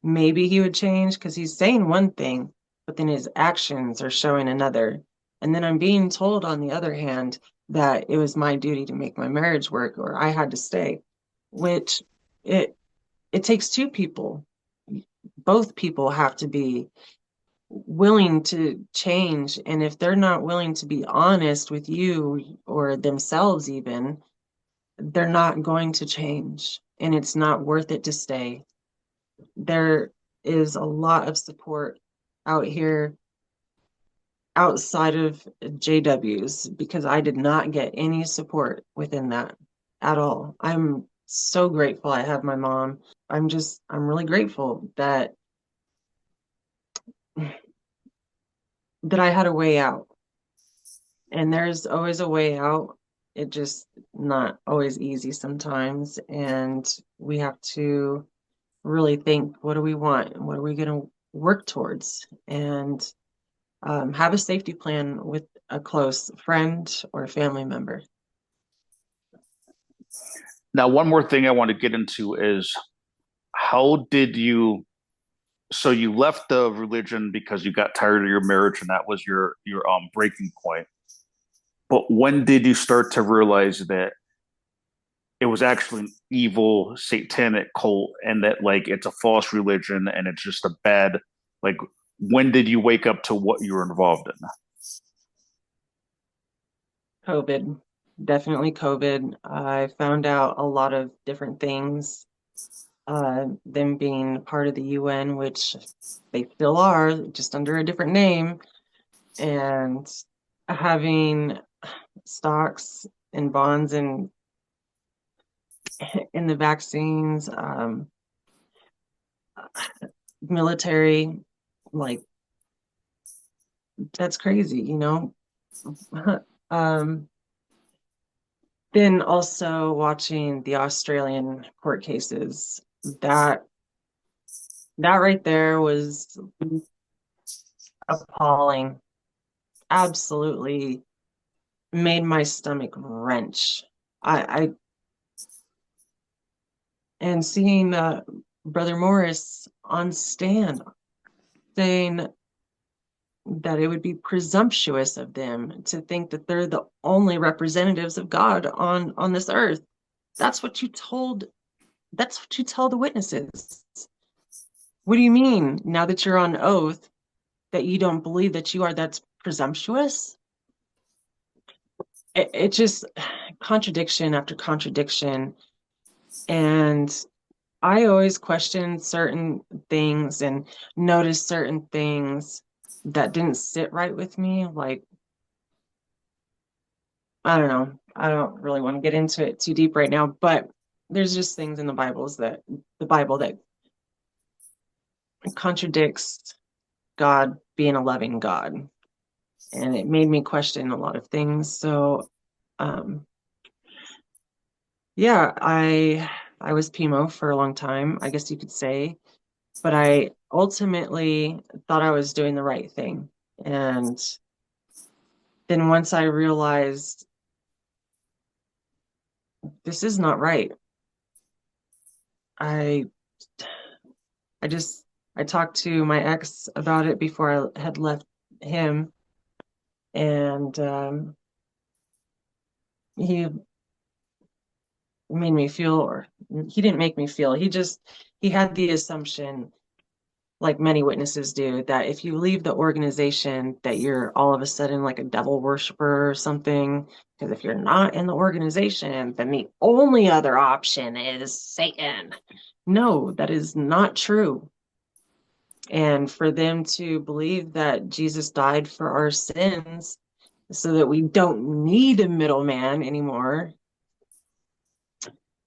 [SPEAKER 2] maybe he would change, because he's saying one thing, but then his actions are showing another. And then I'm being told, on the other hand, that it was my duty to make my marriage work, or I had to stay, which it it takes two people. Both people have to be willing to change. And if they're not willing to be honest with you or themselves, even, they're not going to change. And it's not worth it to stay. There is a lot of support out here outside of JWs, because I did not get any support within that at all. I'm so grateful I have my mom. I'm really grateful that I had a way out. And there's always a way out. it just not always easy sometimes. And we have to really think, what do we want? What are we going to work towards? And have a safety plan with a close friend or family member.
[SPEAKER 1] Now, one more thing I want to get into is how did you, so you left the religion because you got tired of your marriage and that was your breaking point. But when did you start to realize that it was actually an evil satanic cult and that like it's a false religion and it's just a bad, like, when did you wake up to what you were involved in?
[SPEAKER 2] COVID, definitely COVID. I found out a lot of different things. Them being part of the UN, which they still are, just under a different name, and having stocks and bonds and in the vaccines, military, like that's crazy, you know. um, then also watching the Australian court cases, that that right there was appalling. Absolutely made my stomach wrench. I and seeing Brother Morris on stand saying that it would be presumptuous of them to think that they're the only representatives of God on this earth. That's what you told. That's what you tell the witnesses. What do you mean now that you're on oath that you don't believe that you are? That's presumptuous. It just contradiction after contradiction, and I always question certain things and notice certain things that didn't sit right with me. Like, I don't know. I don't really want to get into it too deep right now, but there's just things in the Bible that contradicts God being a loving God. And it made me question a lot of things. So, um, yeah, I was PMO for a long time, I guess you could say, but I ultimately thought I was doing the right thing. And then once I realized this is not right, I I just I talked to my ex about it before I had left him, and he made me feel, or he didn't make me feel. He had the assumption, like many witnesses do, that if you leave the organization, that you're all of a sudden like a devil worshiper or something. Because if you're not in the organization, then the only other option is Satan. No, that is not true. And for them to believe that Jesus died for our sins so that we don't need a middleman anymore,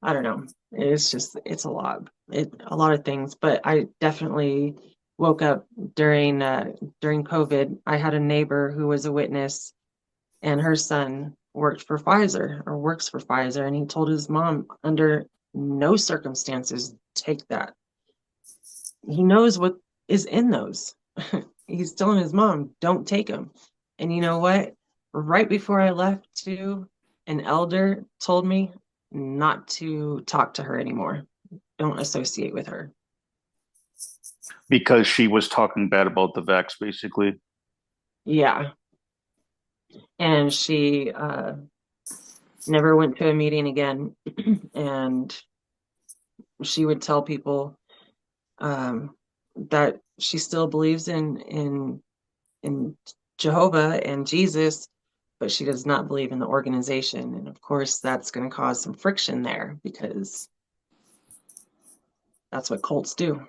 [SPEAKER 2] I don't know. It's a lot of things, but I definitely woke up during COVID. I had a neighbor who was a witness, and her son worked for Pfizer or works for Pfizer, and he told his mom, under no circumstances take that. He knows what is in those. He's telling his mom, don't take them. And you know what? Right before I left, too, an elder told me not to talk to her anymore. Don't associate with her.
[SPEAKER 1] Because she was talking bad about the vax, basically.
[SPEAKER 2] Yeah. And she never went to a meeting again. And she would tell people that she still believes in Jehovah and Jesus, but she does not believe in the organization. And of course, that's going to cause some friction there because that's what cults do.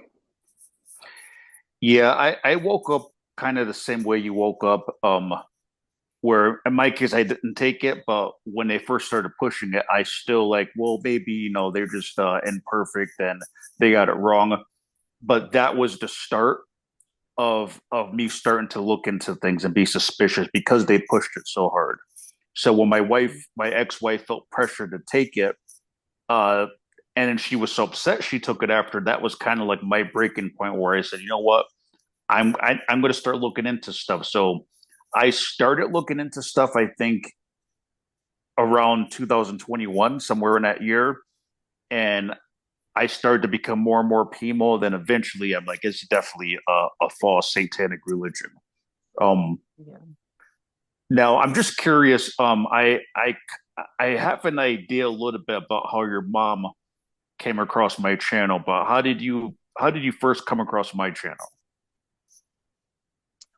[SPEAKER 1] Yeah, I woke up kind of the same way you woke up. Where in my case I didn't take it, but when they first started pushing it, I still like, well, maybe they're just imperfect and they got it wrong. But that was the start of me starting to look into things and be suspicious because they pushed it so hard. So when my ex-wife felt pressure to take it, uh, and then she was so upset she took it after, that was kind of like my breaking point where I said, you know what, I'm going to start looking into stuff. So I started looking into stuff, I think around 2021, somewhere in that year. And I started to become more and more PMO. Then eventually I'm like, it's definitely a false satanic religion. Um,
[SPEAKER 2] Yeah.
[SPEAKER 1] Now I'm just curious. I have an idea a little bit about how your mom came across my channel, but how did you first come across my channel?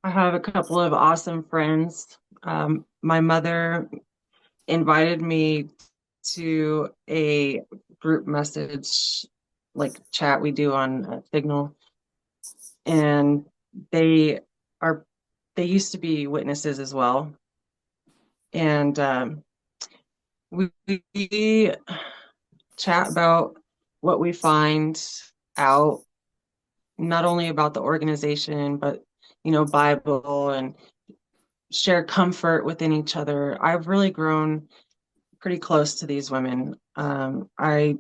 [SPEAKER 2] I have a couple of awesome friends. My mother invited me to a group message like chat we do on Signal, and they are they used to be witnesses as well, and we chat about what we find out, not only about the organization, but Bible, and share comfort within each other. I've really grown pretty close to these women. I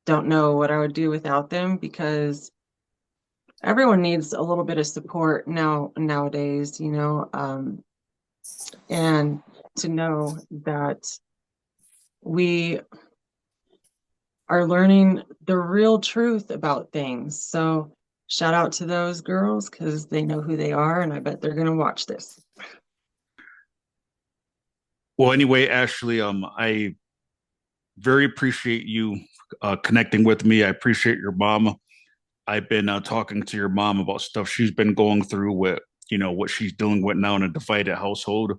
[SPEAKER 2] don't know what I would do without them, because everyone needs a little bit of support nowadays, and to know that we are learning the real truth about things. So shout out to those girls because they know who they are, and I bet they're going to watch this.
[SPEAKER 1] Well, anyway, Ashley, I very appreciate you connecting with me. I appreciate your mom. I've been talking to your mom about stuff she's been going through with, what she's dealing with now in a divided household.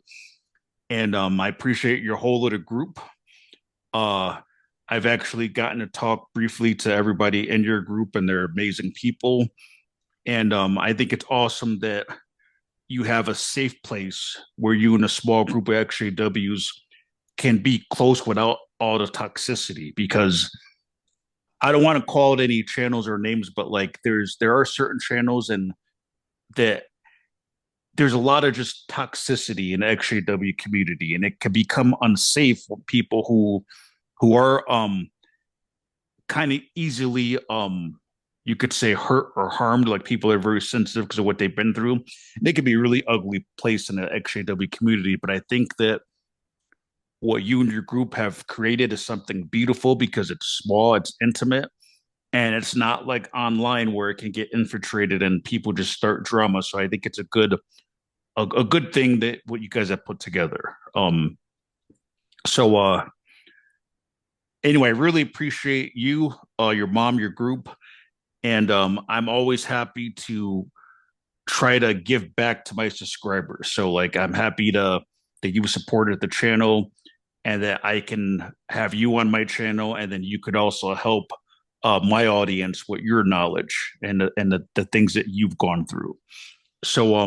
[SPEAKER 1] And I appreciate your whole little group. Uh, I've actually gotten to talk briefly to everybody in your group, and they're amazing people. And I think it's awesome that you have a safe place where you and a small group of XJWs can be close without all the toxicity. Because I don't want to call it any channels or names, but like there are certain channels and that there's a lot of just toxicity in the XJW community, and it can become unsafe for people who are kind of easily you could say hurt or harmed. Like people are very sensitive because of what they've been through. They could be a really ugly place in the XJW community, but I think that what you and your group have created is something beautiful because it's small, it's intimate, and it's not like online where it can get infiltrated and people just start drama. So I think it's a good thing that what you guys have put together. So anyway, I really appreciate you, your mom, your group, and I'm always happy to try to give back to my subscribers. So like I'm happy to that you supported the channel and that I can have you on my channel, and then you could also help my audience with your knowledge and the things that you've gone through. So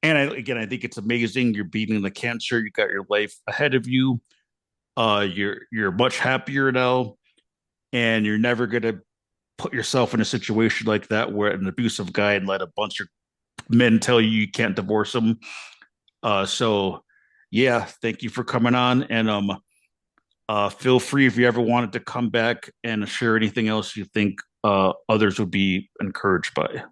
[SPEAKER 1] and again, I think it's amazing. You're beating the cancer. You got your life ahead of you. You're much happier now, and you're never gonna put yourself in a situation like that where an abusive guy and let a bunch of men tell you you can't divorce them. So yeah, thank you for coming on, and feel free if you ever wanted to come back and share anything else you think others would be encouraged by.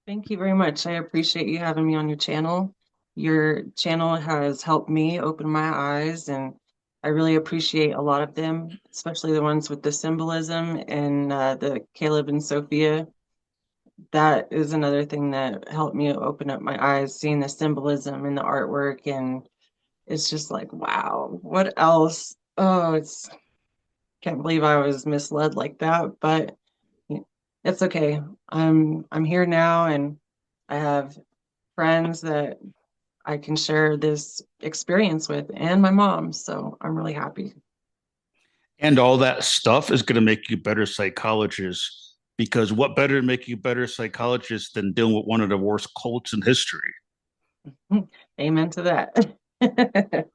[SPEAKER 2] Thank you very much. I appreciate you having me on your channel. Your channel has helped me open my eyes, and I really appreciate a lot of them, especially the ones with the symbolism and the Caleb and Sophia. That is another thing that helped me open up my eyes, seeing the symbolism in the artwork, and it's just like, wow, what else? Oh, it's can't believe I was misled like that, but it's okay. I'm here now, and I have friends that I can share this experience with, and my mom. So I'm really happy.
[SPEAKER 1] And all that stuff is going to make you better psychologists, because what better to make you better psychologists than dealing with one of the worst cults in history?
[SPEAKER 2] Amen to that.